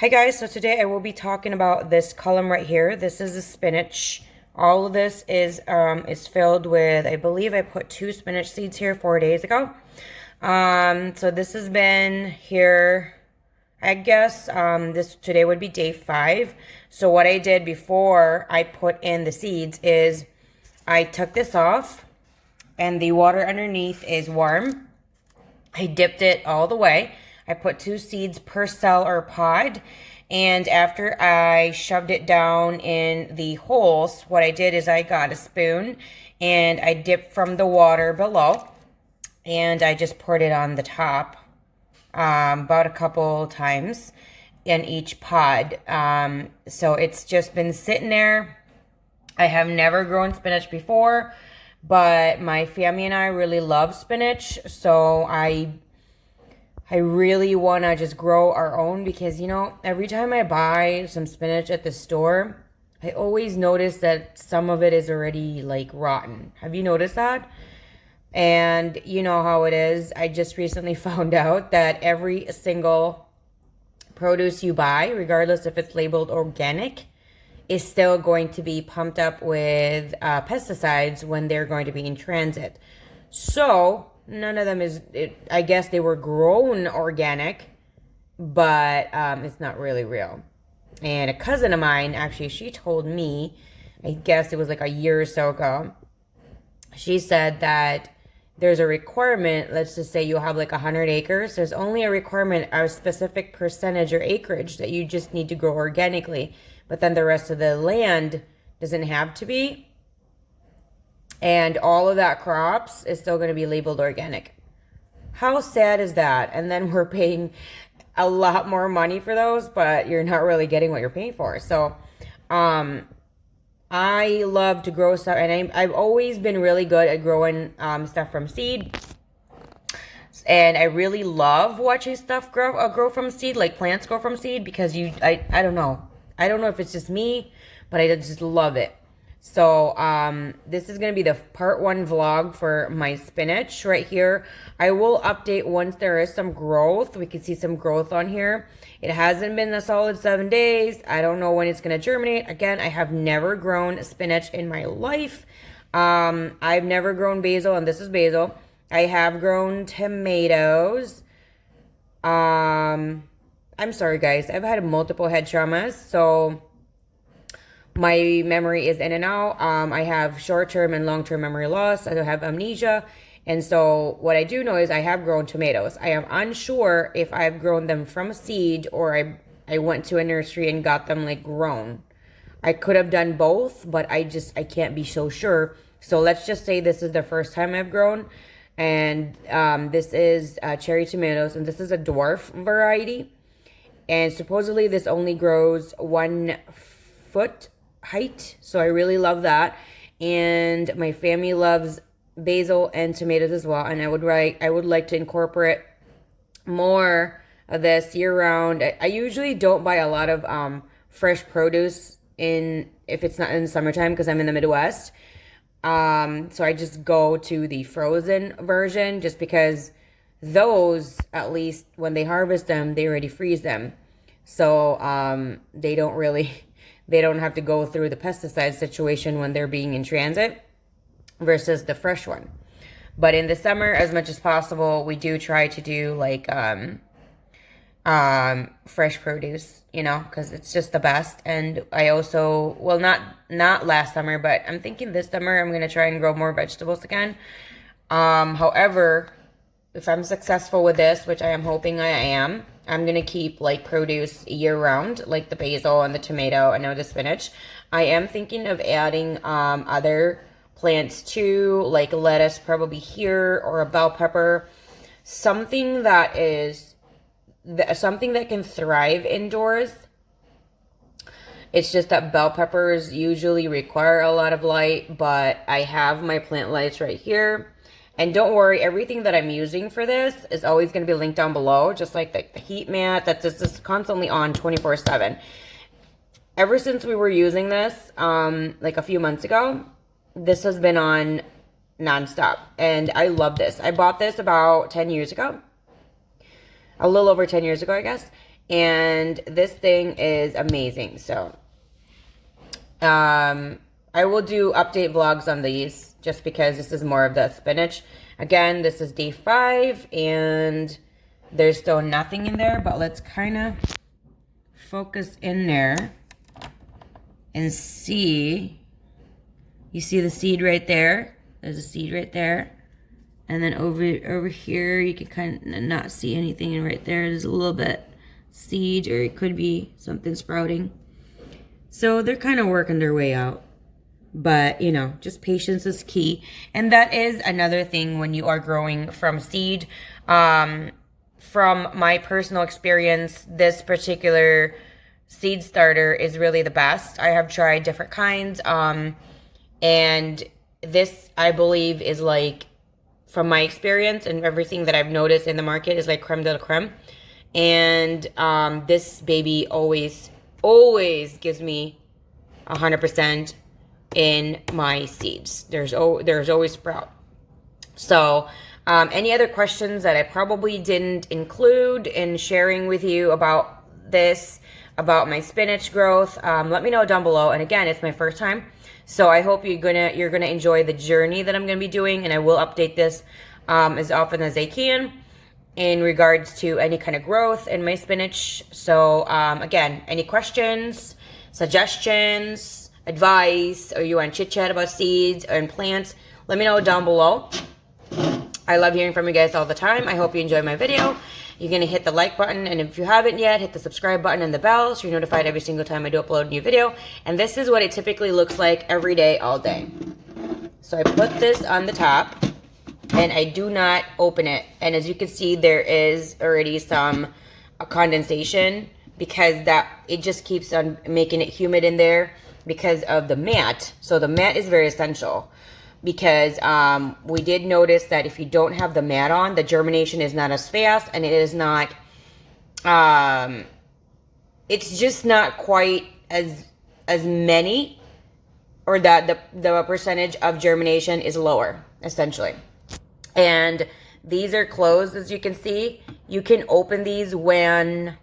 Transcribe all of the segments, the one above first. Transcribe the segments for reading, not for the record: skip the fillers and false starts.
Hi guys, so today I will be talking about this column right here. This is the spinach. All of this is filled with, I believe I put 2 spinach seeds here 4 days ago. So this has been here, I guess this today would be day 5. So what I did before I put in the seeds is I took this off and the water underneath is warm. I dipped it all the way. I put 2 seeds per cell or pod. And after I shoved it down in the holes, what I did is I got a spoon and I dipped from the water below. And I just poured it on the top about a couple times in each pod. So it's just been sitting there. I have never grown spinach before, but my family and I really love spinach. So I really want to just grow our own because, you know, every time I buy some spinach at the store, I always notice that some of it is already like rotten. Have you noticed that? And you know how it is. I just recently found out that every single produce you buy, regardless if it's labeled organic, is still going to be pumped up with pesticides when they're going to be in transit. So none of them I guess they were grown organic, but it's not really real. And a cousin of mine, actually, she told me, I guess it was like a year or so ago, she said that there's a requirement. Let's just say you have like 100 acres. There's only a requirement, a specific percentage or acreage that you just need to grow organically. But then the rest of the land doesn't have to be. And all of that crops is still going to be labeled organic. How sad is that? And then we're paying a lot more money for those, but you're not really getting what you're paying for. So, I love to grow stuff, and I've always been really good at growing stuff from seed. And I really love watching stuff grow from seed, like plants grow from seed, because I don't know. I don't know if it's just me, but I just love it. So this is going to be the part 1 vlog for my spinach right here. I will update once there is some growth. We can see some growth on here. It hasn't been a solid 7 days. I don't know when it's going to germinate. Again, I have never grown spinach in my life. I've never grown basil, and this is basil. I have grown tomatoes. I'm sorry, guys. I've had multiple head traumas, so my memory is in and out. I have short-term and long-term memory loss. I have amnesia. And so what I do know is I have grown tomatoes. I am unsure if I've grown them from seed or I went to a nursery and got them like grown. I could have done both, but I can't be so sure. So let's just say this is the first time I've grown. And this is cherry tomatoes, and this is a dwarf variety. And supposedly this only grows 1 foot height, so I really love that. And my family loves basil and tomatoes as well, and I would like to incorporate more of this year round. I usually don't buy a lot of fresh produce if it's not in the summertime because I'm in the Midwest. So I just go to the frozen version just because those, at least when they harvest them, they already freeze them. So they don't have to go through the pesticide situation when they're being in transit versus the fresh one. But in the summer, as much as possible, we do try to do like fresh produce, you know, because it's just the best. And I also, well, not last summer, but I'm thinking this summer I'm going to try and grow more vegetables again. However, if I'm successful with this, which I am hoping I am, I'm going to keep like produce year round, like the basil and the tomato and now the spinach. I am thinking of adding other plants too, like lettuce probably here, or a bell pepper. Something that can thrive indoors. It's just that bell peppers usually require a lot of light, but I have my plant lights right here. And don't worry, everything that I'm using for this is always going to be linked down below, just like the heat mat that's just constantly on 24/7. Ever since we were using this, like a few months ago, this has been on nonstop. And I love this. I bought this about 10 years ago. A little over 10 years ago, I guess. And this thing is amazing. So I will do update vlogs on these just because this is more of the spinach. Again, this is day 5 and there's still nothing in there, but let's kind of focus in there and see. You see the seed right there? There's a seed right there. And then over here, you can kind of not see anything. And right there, there's a little bit seed, or it could be something sprouting. So they're kind of working their way out. But, you know, just patience is key. And that is another thing when you are growing from seed. From my personal experience, this particular seed starter is really the best. I have tried different kinds. And this, I believe, is like, from my experience and everything that I've noticed in the market, is like creme de la creme. And this baby always gives me 100% in my seeds. There's always sprout. So any other questions that I probably didn't include in sharing with you about this, about my spinach growth, let me know down below. And again, it's my first time, so I hope you're gonna enjoy the journey that I'm gonna be doing, and I will update this as often as I can in regards to any kind of growth in my spinach. So again, any questions, suggestions, advice, or you want to chit chat about seeds and plants, let me know down below. I love hearing from you guys all the time. I hope you enjoyed my video. You're going to hit the like button, and if you haven't yet, hit the subscribe button and the bell so you're notified every single time I do upload a new video. And this is what it typically looks like every day, all day. So I put this on the top, and I do not open it. And as you can see, there is already some condensation because it just keeps on making it humid in there because of the mat. So the mat is very essential, because we did notice that if you don't have the mat on, the germination is not as fast, and it is not, it's just not quite as many, or that the percentage of germination is lower, essentially. And these are closed, as you can see. You can open these when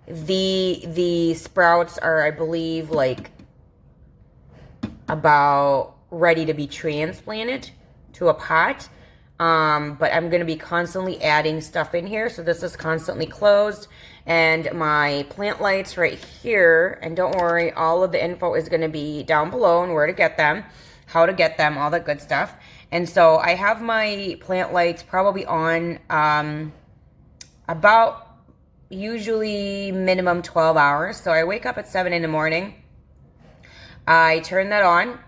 the sprouts are, I believe, like about ready to be transplanted to a pot. But I'm going to be constantly adding stuff in here, so this is constantly closed. And my plant lights right here, and don't worry, all of the info is going to be down below, and where to get them, how to get them, all that good stuff. And so I have my plant lights probably on about usually minimum 12 hours. So I wake up at 7 in the morning. I turn that on,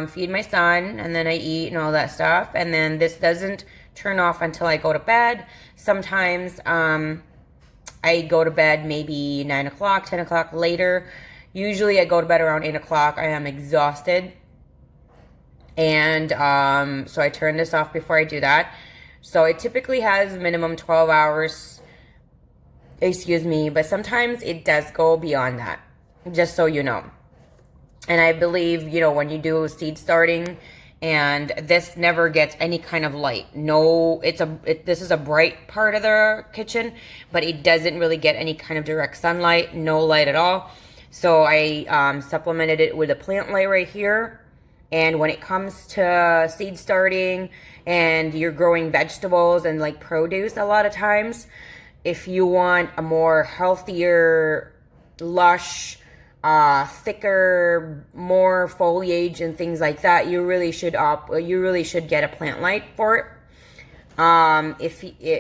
feed my son, and then I eat and all that stuff. And then this doesn't turn off until I go to bed. Sometimes I go to bed maybe 9 o'clock, 10 o'clock later. Usually I go to bed around 8 o'clock. I am exhausted. And so I turn this off before I do that. So it typically has minimum 12 hours, excuse me, but sometimes it does go beyond that, just so you know. And I believe, you know, when you do seed starting, and this never gets any kind of light. No, this is a bright part of the kitchen, but it doesn't really get any kind of direct sunlight, no light at all. So I supplemented it with a plant light right here. And when it comes to seed starting and you're growing vegetables and like produce, a lot of times, if you want a more healthier, lush, thicker, more foliage and things like that, you really should get a plant light for it.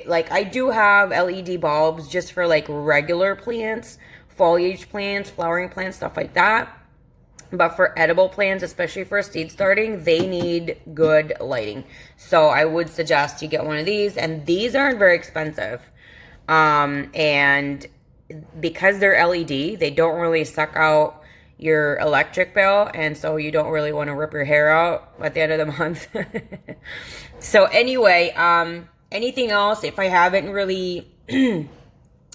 Like, I do have LED bulbs just for like regular plants, foliage plants, flowering plants, stuff like that. But for edible plants, especially for seed starting, they need good lighting. So I would suggest you get one of these, and these aren't very expensive. And because they're LED, they don't really suck out your electric bill, and so you don't really want to rip your hair out at the end of the month. So anyway, anything else, if I haven't really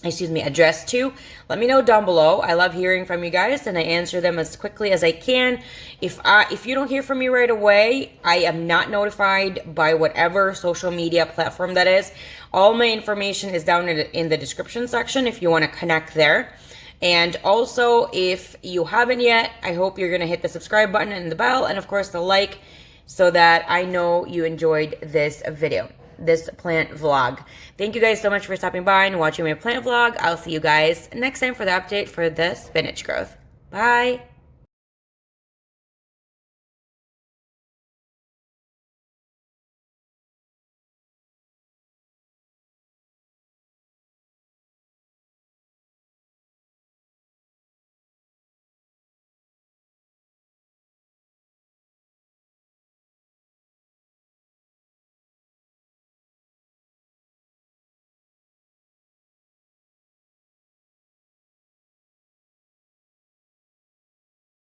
addressed to, let me know down below. I love hearing from you guys, and I answer them as quickly as I can. If you don't hear from me right away, I am not notified by whatever social media platform that is. All my information is down in the description section if you want to connect there. And also, if you haven't yet, I hope you're going to hit the subscribe button and the bell, and of course the like, so that I know you enjoyed this video, this plant vlog. Thank you guys so much for stopping by and watching my plant vlog. I'll see you guys next time for the update for the spinach growth. Bye.